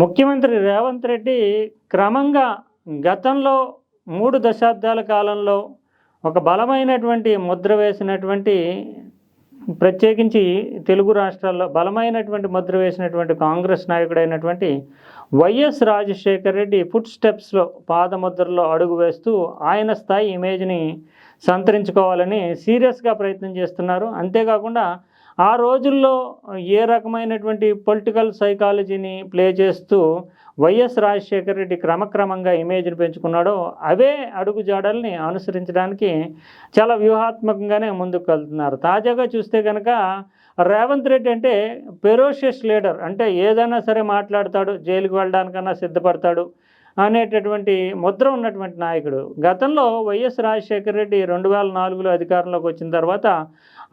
ముఖ్యమంత్రి రేవంత్ రెడ్డి క్రమంగా గతంలో 3 దశాబ్దాల కాలంలో ఒక బలమైనటువంటి ముద్ర వేసినటువంటి ప్రత్యేకించి తెలుగు రాష్ట్రాల్లో బలమైనటువంటి ముద్ర వేసినటువంటి కాంగ్రెస్ నాయకుడైనటువంటి వైఎస్ రాజశేఖర రెడ్డి ఫుట్ స్టెప్స్లో పాదముద్రలో అడుగు వేస్తూ ఆయన స్థాయి ఇమేజ్ని సంతరించుకోవాలని సీరియస్గా ప్రయత్నం చేస్తున్నారు. అంతేకాకుండా ఆ రోజుల్లో ఏ రకమైనటువంటి పొలిటికల్ సైకాలజీని ప్లే చేస్తూ వైఎస్ రాజశేఖర రెడ్డి క్రమక్రమంగా ఇమేజ్ని పెంచుకున్నాడో అవే అడుగుజాడల్ని అనుసరించడానికి చాలా వ్యూహాత్మకంగానే ముందుకు వెళ్తున్నారు. తాజాగా చూస్తే కనుక రేవంత్ రెడ్డి అంటే ఫెరోషియస్ లీడర్, అంటే ఏదైనా సరే మాట్లాడతాడు, జైలుకు వెళ్ళడానికన్నా సిద్ధపడతాడు అనేటటువంటి ముద్ర ఉన్నటువంటి నాయకుడు. గతంలో వైఎస్ రాజశేఖర రెడ్డి 2004లో అధికారంలోకి వచ్చిన తర్వాత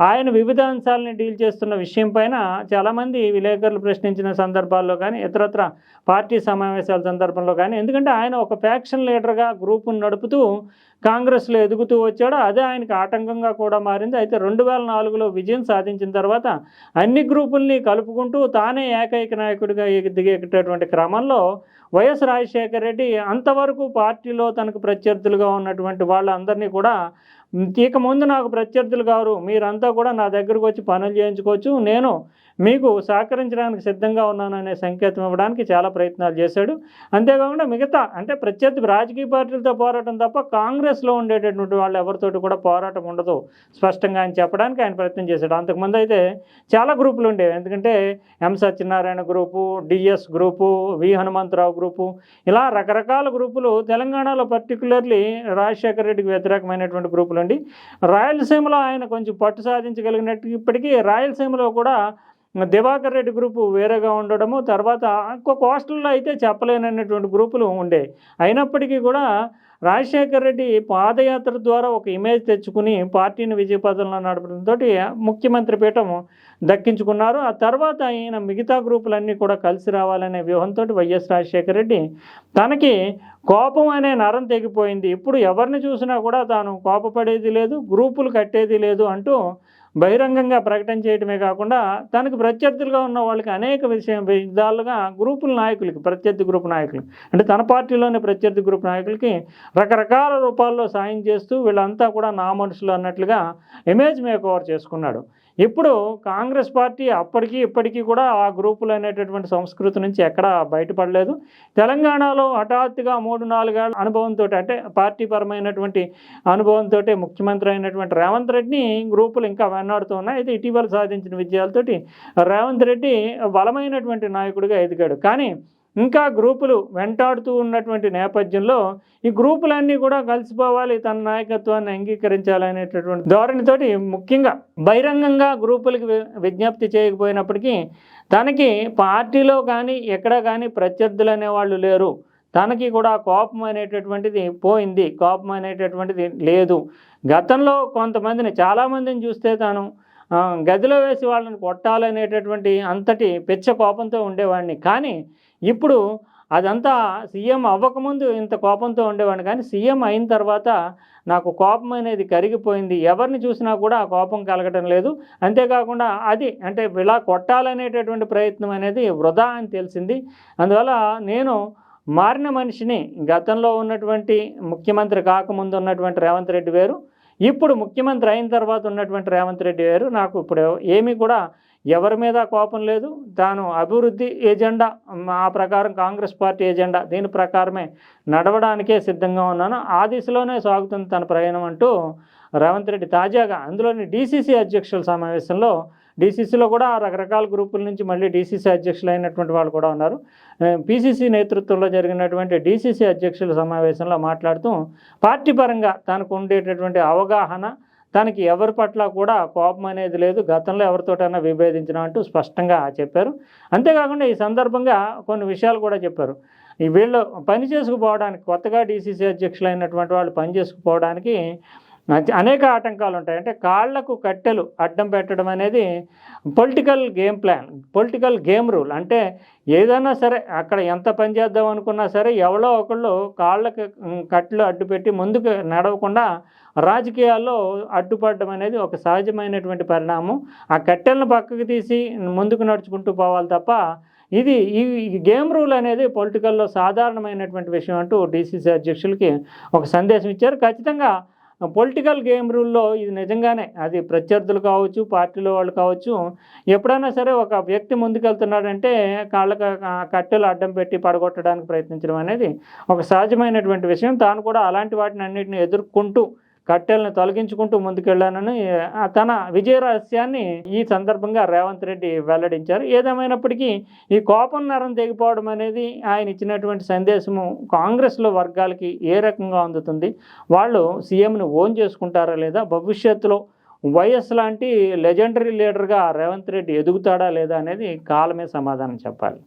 ఆయన వివిధ అంశాలని డీల్ చేస్తున్న విషయం పైన చాలామంది విలేకరులు ప్రశ్నించిన సందర్భాల్లో కానీ, ఇతరత్ర పార్టీ సమావేశాల సందర్భంలో కానీ, ఎందుకంటే ఆయన ఒక ఫ్యాక్షన్ లీడర్గా గ్రూపును నడుపుతూ కాంగ్రెస్లో ఎదుగుతూ వచ్చాడు. అదే ఆయనకు ఆటంకంగా కూడా మారింది. అయితే 2004లో విజయం సాధించిన తర్వాత అన్ని గ్రూపుల్ని కలుపుకుంటూ తానే ఏకైక నాయకుడిగా దిగేటటువంటి క్రమంలో వైఎస్ రాజశేఖర రెడ్డి అంతవరకు పార్టీలో తనకు ప్రత్యర్థులుగా ఉన్నటువంటి వాళ్ళందరినీ కూడా ఇక ముందు నాకు ప్రత్యర్థులు కారు, మీరంతా కూడా నా దగ్గరకు వచ్చి పనులు చేయించుకోవచ్చు, నేను మీకు సహకరించడానికి సిద్ధంగా ఉన్నాను అనే సంకేతం ఇవ్వడానికి చాలా ప్రయత్నాలు చేశాడు. అంతేకాకుండా మిగతా అంటే ప్రత్యర్థి రాజకీయ పార్టీలతో పోరాటం తప్ప కాంగ్రెస్లో ఉండేటటువంటి వాళ్ళు ఎవరితోటి కూడా పోరాటం ఉండదు స్పష్టంగా ఆయన చెప్పడానికి ఆయన ప్రయత్నం చేశాడు. అంతకుముందు అయితే చాలా గ్రూపులు ఉండేవి. ఎందుకంటే ఎం సత్యనారాయణ గ్రూపు, డిఎస్ గ్రూపు, వి హనుమంతరావు గ్రూపు, ఇలా రకరకాల గ్రూపులు తెలంగాణలో పర్టికులర్లీ రాజశేఖర రెడ్డికి వ్యతిరేకమైనటువంటి గ్రూపులు అండి. రాయలసీమలో ఆయన కొంచెం పట్టు సాధించగలిగినట్టు ఇప్పటికీ రాయలసీమలో కూడా దివాకర్ రెడ్డి గ్రూపు వేరేగా ఉండడము, తర్వాత కోస్టల్లో అయితే చెప్పలేనటువంటి గ్రూపులు ఉండేవి. అయినప్పటికీ కూడా రాజశేఖర రెడ్డి పాదయాత్ర ద్వారా ఒక ఇమేజ్ తెచ్చుకుని పార్టీని విజయపథంలో నడపడంతో ముఖ్యమంత్రి పీఠం దక్కించుకున్నారు. ఆ తర్వాత ఈయన మిగతా గ్రూపులన్నీ కూడా కలిసి రావాలనే వ్యూహంతో వైఎస్ రాజశేఖర రెడ్డి తనకి కోపం అనే నరం తెగిపోయింది, ఇప్పుడు ఎవరిని చూసినా కూడా తాను కోపపడేది లేదు, గ్రూపులు కట్టేది లేదు అంటూ బహిరంగంగా ప్రకటన చేయడమే కాకుండా తనకు ప్రత్యర్థులుగా ఉన్న వాళ్ళకి అనేక విధాలుగా గ్రూపుల నాయకులకి, ప్రత్యర్థి గ్రూప్ నాయకులు అంటే తన పార్టీలోని ప్రత్యర్థి గ్రూప్ నాయకులకి రకరకాల రూపాల్లో సాయం చేస్తూ వీళ్ళంతా కూడా నా మనుషులు అన్నట్లుగా ఇమేజ్ మేకోవర్ చేసుకున్నాడు. ఇప్పుడు కాంగ్రెస్ పార్టీ అప్పటికీ ఇప్పటికీ కూడా ఆ గ్రూపులు అనేటటువంటి సంస్కృతి నుంచి ఎక్కడా బయటపడలేదు. తెలంగాణలో హఠాత్తుగా 3-4 ఏళ్ళ అనుభవంతో అంటే పార్టీ పరమైనటువంటి అనుభవంతో ముఖ్యమంత్రి అయినటువంటి రేవంత్ రెడ్డిని గ్రూపులు ఇంకా వెన్నాడుతూ ఉన్నాయి. అయితే ఇటీవల సాధించిన విజయాలతోటి రేవంత్ రెడ్డి బలమైనటువంటి నాయకుడిగా ఎదిగాడు. కానీ ఇంకా గ్రూపులు వెంటాడుతూ ఉన్నటువంటి నేపథ్యంలో ఈ గ్రూపులన్నీ కూడా కలిసిపోవాలి, తన నాయకత్వాన్ని అంగీకరించాలనేటటువంటి ధోరణితోటి ముఖ్యంగా బహిరంగంగా గ్రూపులకి విజ్ఞప్తి చేయకపోయినప్పటికీ తనకి పార్టీలో కానీ ఎక్కడా కానీ ప్రత్యర్థులు అనేవాళ్ళు లేరు, తనకి కూడా కోపం అనేటటువంటిది పోయింది, కోపం అనేటటువంటిది లేదు. గతంలో కొంతమందిని చాలామందిని చూస్తే తాను గదిలో వేసి వాళ్ళని కొట్టాలనేటటువంటి అంతటి పెచ్చ కోపంతో ఉండేవాడిని. కానీ ఇప్పుడు అదంతా సీఎం అవ్వకముందు ఇంత కోపంతో ఉండేవాడిని, కానీ సీఎం అయిన తర్వాత నాకు కోపం అనేది కరిగిపోయింది, ఎవరిని చూసినా కూడా ఆ కోపం కలగటం లేదు. అంతేకాకుండా అది అంటే ఇలా కొట్టాలనేటటువంటి ప్రయత్నం అనేది వృధా అని తెలిసింది. అందువల్ల నేను మారిన మనిషిని, గతంలో ఉన్నటువంటి ముఖ్యమంత్రి కాకముందు ఉన్నటువంటి రేవంత్ రెడ్డి వేరు, ఇప్పుడు ముఖ్యమంత్రి అయిన తర్వాత ఉన్నటువంటి రేవంత్ రెడ్డి వేరు. నాకు ఇప్పుడు ఏమీ కూడా ఎవరి మీద కోపం లేదు, తాను అభివృద్ధి ఎజెండా ఆ ప్రకారం కాంగ్రెస్ పార్టీ ఎజెండా దీని ప్రకారమే నడవడానికే సిద్ధంగా ఉన్నాను, ఆ దిశలోనే సాగుతుంది తన ప్రయాణం అంటూ రేవంత్ రెడ్డి తాజాగా అందులోని డీసీసీ అధ్యక్షుల సమావేశంలో, డీసీసీలో కూడా రకరకాల గ్రూపుల నుంచి మళ్ళీ డీసీసీ అధ్యక్షులు అయినటువంటి వాళ్ళు కూడా ఉన్నారు. పీసీసీ నేతృత్వంలో జరిగినటువంటి డీసీసీ అధ్యక్షుల సమావేశంలో మాట్లాడుతూ పార్టీ పరంగా తనకు ఉండేటటువంటి అవగాహన, తనకి ఎవరి పట్ల కూడా కోపం అనేది లేదు, గతంలో ఎవరితోటైనా విభేదించడం అంటూ స్పష్టంగా చెప్పారు. అంతేకాకుండా ఈ సందర్భంగా కొన్ని విషయాలు కూడా చెప్పారు. ఈ వీళ్ళు పని చేసుకుపోవడానికి, కొత్తగా డీసీసీ అధ్యక్షులు అయినటువంటి వాళ్ళు పని చేసుకుపోవడానికి అనేక ఆటంకాలు ఉంటాయి. అంటే కాళ్లకు కట్టెలు అడ్డం పెట్టడం అనేది political game plan, political game rule. అంటే ఏదైనా సరే అక్కడ ఎంత పని చేద్దాం అనుకున్నా సరే ఎవరో ఒకళ్ళు కాళ్ళకి కట్టెలు అడ్డుపెట్టి ముందుకు నడవకుండా రాజకీయాల్లో అడ్డుపడడం అనేది ఒక సహజమైనటువంటి పరిణామం. ఆ కట్టెలను పక్కకు తీసి ముందుకు నడుచుకుంటూ పోవాలి తప్ప ఇది ఈ గేమ్ రూల్ అనేది పొలిటికల్‌లో సాధారణమైనటువంటి విషయం అంటూ డీసీసీ అధ్యక్షులకి ఒక సందేశం ఇచ్చారు. ఖచ్చితంగా పొలిటికల్ గేమ్ రూల్‌లో ఇది నిజంగానే అది ప్రత్యర్థులు కావచ్చు, పార్టీలో వాళ్ళు కావచ్చు, ఎప్పుడైనా సరే ఒక వ్యక్తి ముందుకెళ్తున్నాడంటే కాళ్ళకి కట్టెలు అడ్డం పెట్టి పడగొట్టడానికి ప్రయత్నించడం అనేది ఒక సహజమైనటువంటి విషయం. తాను కూడా అలాంటి వాటినన్నిటిని ఎదుర్కొంటూ కట్టెలను తొలగించుకుంటూ ముందుకెళ్ళానని తన విజయ రహస్యాన్ని ఈ సందర్భంగా రేవంత్ రెడ్డి వెల్లడించారు. ఏదేమైనప్పటికీ ఈ కోపం నరం తెగిపోవడం అనేది ఆయన ఇచ్చినటువంటి సందేశము కాంగ్రెస్‌లో వర్గాలకి ఏ రకంగా అందుతుంది? వాళ్ళు సీఎంని ఓన్ చేసుకుంటారా లేదా? భవిష్యత్తులో వైఎస్ లాంటి లెజెండరీ లీడర్‌గా రేవంత్ రెడ్డి ఎదుగుతాడా లేదా అనేది కాలమే సమాధానం చెప్పాలి.